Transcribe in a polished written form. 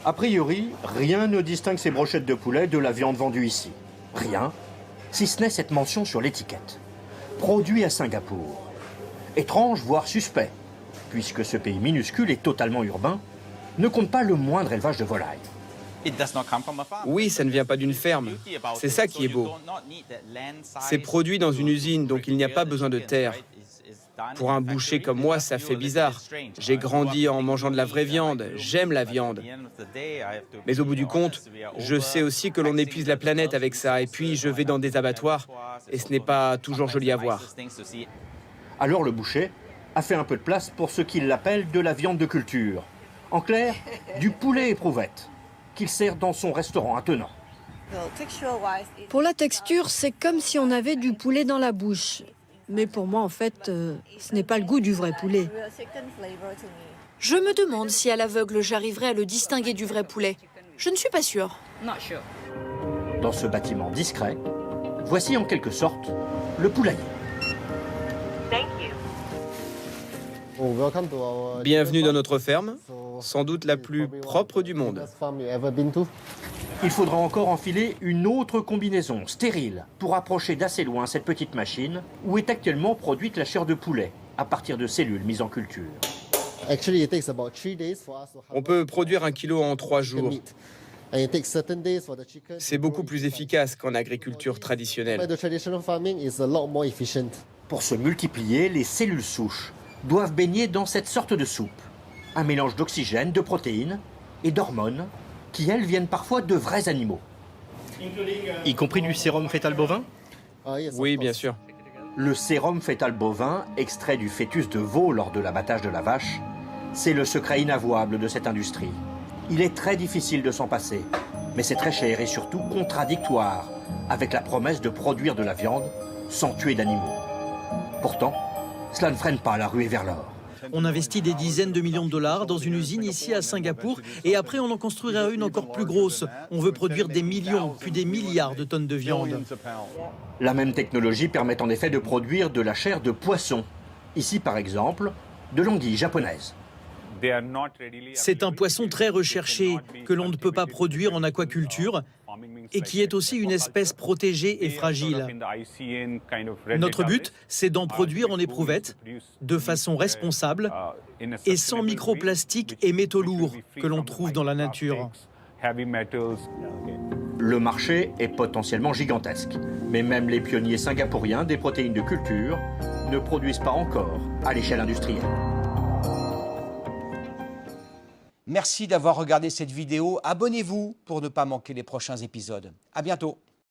A priori, rien ne distingue ces brochettes de poulet de la viande vendue ici. Rien, si ce n'est cette mention sur l'étiquette. Produit à Singapour. Étrange, voire suspect, puisque ce pays minuscule et totalement urbain ne compte pas le moindre élevage de volailles. Oui, ça ne vient pas d'une ferme. C'est ça qui est beau. C'est produit dans une usine, donc il n'y a pas besoin de terre. Pour un boucher comme moi, ça fait bizarre. J'ai grandi en mangeant de la vraie viande, j'aime la viande. Mais au bout du compte, je sais aussi que l'on épuise la planète avec ça. Et puis, je vais dans des abattoirs et ce n'est pas toujours joli à voir. Alors le boucher a fait un peu de place pour ce qu'il appelle de la viande de culture. En clair, du poulet éprouvette, qu'il sert dans son restaurant attenant. Pour la texture, c'est comme si on avait du poulet dans la bouche. Mais pour moi, en fait, ce n'est pas le goût du vrai poulet. Je me demande si à l'aveugle j'arriverai à le distinguer du vrai poulet. Je ne suis pas sûre. Dans ce bâtiment discret, voici en quelque sorte le poulailler. Bienvenue dans notre ferme, sans doute la plus propre du monde. Il faudra encore enfiler une autre combinaison stérile pour approcher d'assez loin cette petite machine où est actuellement produite la chair de poulet à partir de cellules mises en culture. On peut produire 1 kilo en 3 jours. C'est beaucoup plus efficace qu'en agriculture traditionnelle. Pour se multiplier, les cellules souches doivent baigner dans cette sorte de soupe. Un mélange d'oxygène, de protéines et d'hormones qui, elles, viennent parfois de vrais animaux. Y compris du sérum fœtal bovin? Oui, bien sûr. Le sérum fœtal bovin, extrait du fœtus de veau lors de l'abattage de la vache, c'est le secret inavouable de cette industrie. Il est très difficile de s'en passer, mais c'est très cher et surtout contradictoire avec la promesse de produire de la viande sans tuer d'animaux. Pourtant, cela ne freine pas la ruée vers l'or. On investit des dizaines de millions de dollars dans une usine ici à Singapour et après on en construira une encore plus grosse. On veut produire des millions, puis des milliards de tonnes de viande. La même technologie permet en effet de produire de la chair de poisson. Ici par exemple, de l'anguille japonaise. C'est un poisson très recherché que l'on ne peut pas produire en aquaculture et qui est aussi une espèce protégée et fragile. Notre but, c'est d'en produire en éprouvette, de façon responsable et sans microplastiques et métaux lourds que l'on trouve dans la nature. Le marché est potentiellement gigantesque, mais même les pionniers singapouriens des protéines de culture ne produisent pas encore à l'échelle industrielle. Merci d'avoir regardé cette vidéo. Abonnez-vous pour ne pas manquer les prochains épisodes. À bientôt.